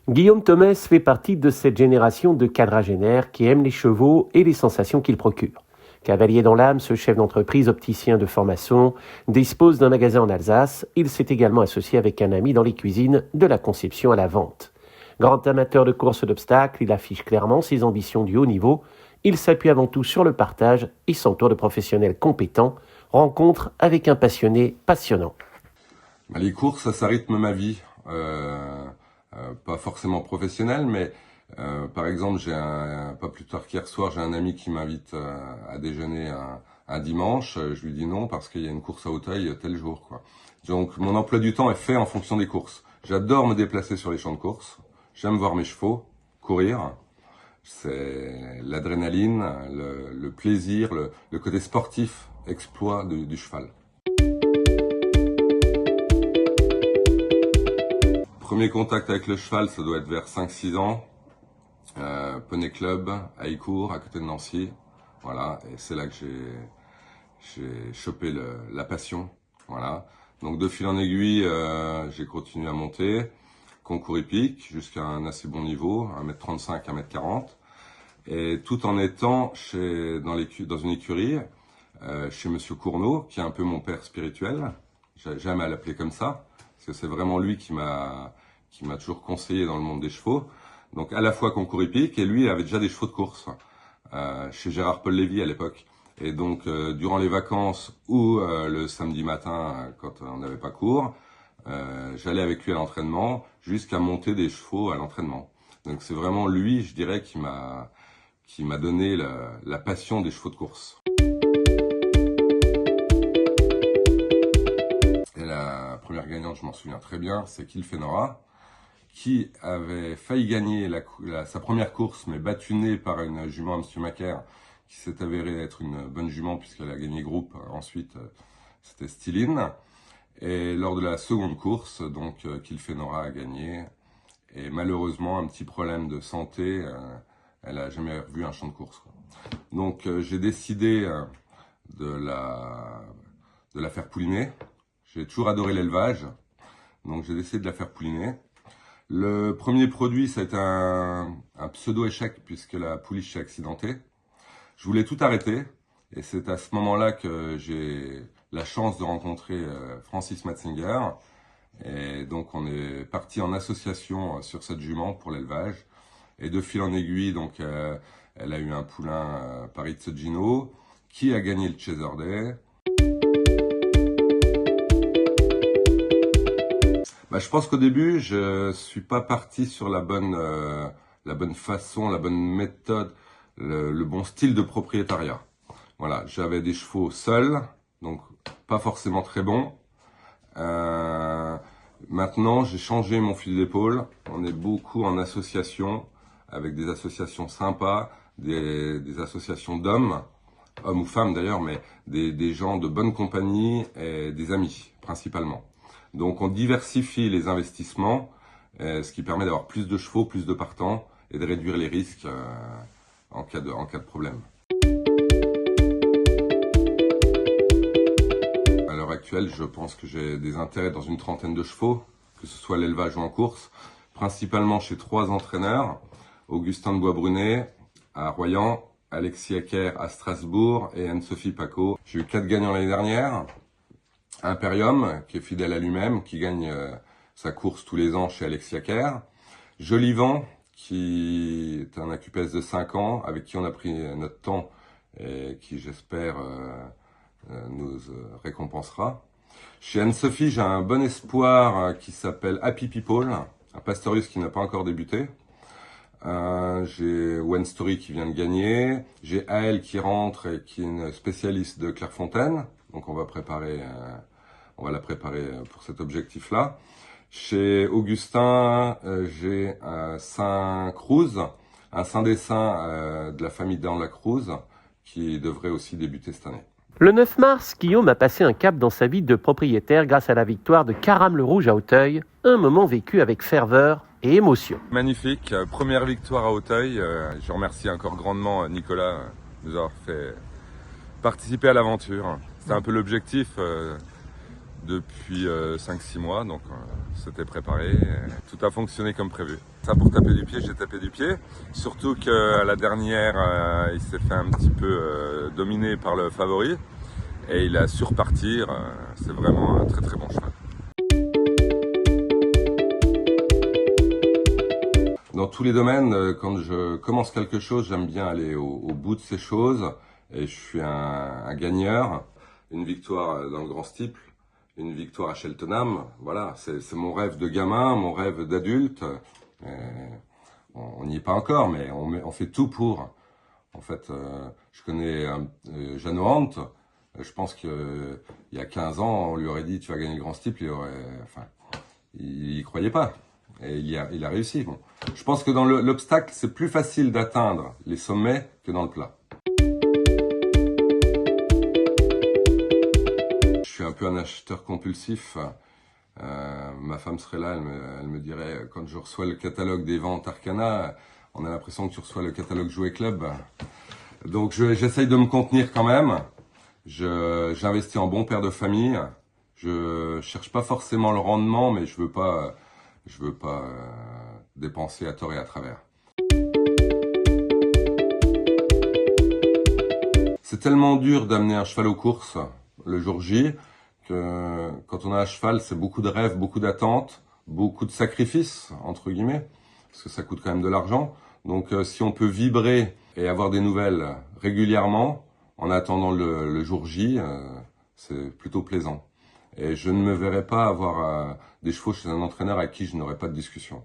Guillaume Thomès fait partie de cette génération de quadragénaires qui aiment les chevaux et les sensations qu'ils procurent. Cavalier dans l'âme, ce chef d'entreprise opticien de formation dispose d'un magasin en Alsace. Il s'est également associé avec un ami dans les cuisines de la conception à la vente. Grand amateur de courses d'obstacles, il affiche clairement ses ambitions du haut niveau. Il s'appuie avant tout sur le partage et s'entoure de professionnels compétents. Rencontre avec un passionné passionnant. Les courses, ça rythme ma vie. Pas forcément professionnelle, mais par exemple, pas plus tard qu'hier soir, j'ai un ami qui m'invite à déjeuner un dimanche. Je lui dis non parce qu'il y a une course à Auteuil tel jour, quoi. Donc mon emploi du temps est fait en fonction des courses. J'adore me déplacer sur les champs de course. J'aime voir mes chevaux courir. C'est l'adrénaline, le plaisir, le côté sportif, exploit du cheval. Premier contact avec le cheval, ça doit être vers 5-6 ans. Poney Club, à Écourt, à côté de Nancy. Voilà, et c'est là que j'ai chopé la passion. Voilà. Donc de fil en aiguille, j'ai continué à monter. Concours hippique, jusqu'à un assez bon niveau, 1m35, 1m40. Et tout en étant dans une écurie, chez Monsieur Cournot, qui est un peu mon père spirituel. J'aime à l'appeler comme ça, parce que c'est vraiment lui qui m'a toujours conseillé dans le monde des chevaux. Donc à la fois concours hippique, et lui il avait déjà des chevaux de course, chez Gérard Paul Lévy à l'époque. Et donc durant les vacances ou le samedi matin, quand on n'avait pas cours, j'allais avec lui à l'entraînement, jusqu'à monter des chevaux à l'entraînement. Donc c'est vraiment lui, je dirais, qui m'a donné la passion des chevaux de course. Et la première gagnante, je m'en souviens très bien, c'est Kilfenora, qui avait failli gagner sa première course, mais battu nez par une jument à M. Macaire, qui s'est avérée être une bonne jument puisqu'elle a gagné groupe. Ensuite, c'était Styline. Et lors de la seconde course, donc Kilfenora a gagné. Et malheureusement, un petit problème de santé, elle a jamais revu un champ de course, quoi. Donc j'ai décidé de la faire pouliner. J'ai toujours adoré l'élevage, donc j'ai décidé de la faire pouliner. Le premier produit, ça a été un pseudo-échec puisque la pouliche s'est accidentée. Je voulais tout arrêter et c'est à ce moment-là que j'ai la chance de rencontrer Francis Matzinger. Et donc on est parti en association sur cette jument pour l'élevage. Et de fil en aiguille, donc elle a eu un poulain Paris Gino qui a gagné le Chaser Day. Je pense qu'au début, je suis pas parti sur la bonne façon, la bonne méthode, le bon style de propriétariat. Voilà, j'avais des chevaux seuls, donc pas forcément très bons. Maintenant, j'ai changé mon fusil d'épaule. On est beaucoup en association, avec des associations sympas, des associations d'hommes, hommes ou femmes d'ailleurs, mais des gens de bonne compagnie et des amis principalement. Donc on diversifie les investissements, ce qui permet d'avoir plus de chevaux, plus de partants et de réduire les risques en cas de problème. À l'heure actuelle, je pense que j'ai des intérêts dans une trentaine de chevaux, que ce soit l'élevage ou en course, principalement chez 3 entraîneurs, Augustin de Boisbrunet à Royan, Alexis Acker à Strasbourg et Anne-Sophie Paco. J'ai eu 4 gagnants l'année dernière. Imperium, qui est fidèle à lui-même, qui gagne sa course tous les ans chez Alexis Acker. Jolivant, qui est un AQPS de 5 ans, avec qui on a pris notre temps et qui, j'espère, nous récompensera. Chez Anne-Sophie, j'ai un bon espoir qui s'appelle Happy People, un pastorius qui n'a pas encore débuté. J'ai One Story qui vient de gagner. J'ai AL qui rentre et qui est une spécialiste de Clairefontaine. Donc on va la préparer pour cet objectif-là. Chez Augustin, j'ai un Saint-Cruz, un Saint-Dessin de la famille Dan-la-Cruz, qui devrait aussi débuter cette année. Le 9 mars, Guillaume a passé un cap dans sa vie de propriétaire grâce à la victoire de Caram le Rouge à Auteuil, un moment vécu avec ferveur et émotion. Magnifique, première victoire à Auteuil. Je remercie encore grandement Nicolas de nous avoir fait participer à l'aventure. C'était un peu l'objectif depuis 5-6 mois, donc c'était préparé, et tout a fonctionné comme prévu. Ça, pour taper du pied, j'ai tapé du pied, surtout qu'à la dernière, il s'est fait un petit peu dominer par le favori, et il a su repartir, c'est vraiment un très très bon cheval. Dans tous les domaines, quand je commence quelque chose, j'aime bien aller au bout de ces choses, et je suis un gagneur. Une victoire dans le Grand Steeple, une victoire à Cheltenham, voilà, c'est mon rêve de gamin, mon rêve d'adulte. On n'y est pas encore, mais on fait tout pour. En fait, je connais Jeannot Hant. Je pense qu'il y a 15 ans, on lui aurait dit tu vas gagner le Grand Steeple, il y croyait pas. Et il a réussi. Bon. Je pense que dans l'obstacle, c'est plus facile d'atteindre les sommets que dans le plat. Je suis un peu un acheteur compulsif. Ma femme serait là, elle me dirait, quand je reçois le catalogue des ventes Arcana, on a l'impression que tu reçois le catalogue Jouet Club. Donc j'essaye de me contenir quand même. J'investis en bon père de famille. Je cherche pas forcément le rendement, mais je veux pas dépenser à tort et à travers. C'est tellement dur d'amener un cheval aux courses le jour J, que quand on a un cheval, c'est beaucoup de rêves, beaucoup d'attentes, beaucoup de sacrifices, entre guillemets, parce que ça coûte quand même de l'argent. Donc si on peut vibrer et avoir des nouvelles régulièrement, en attendant le jour J, c'est plutôt plaisant. Et je ne me verrais pas avoir des chevaux chez un entraîneur avec qui je n'aurais pas de discussion.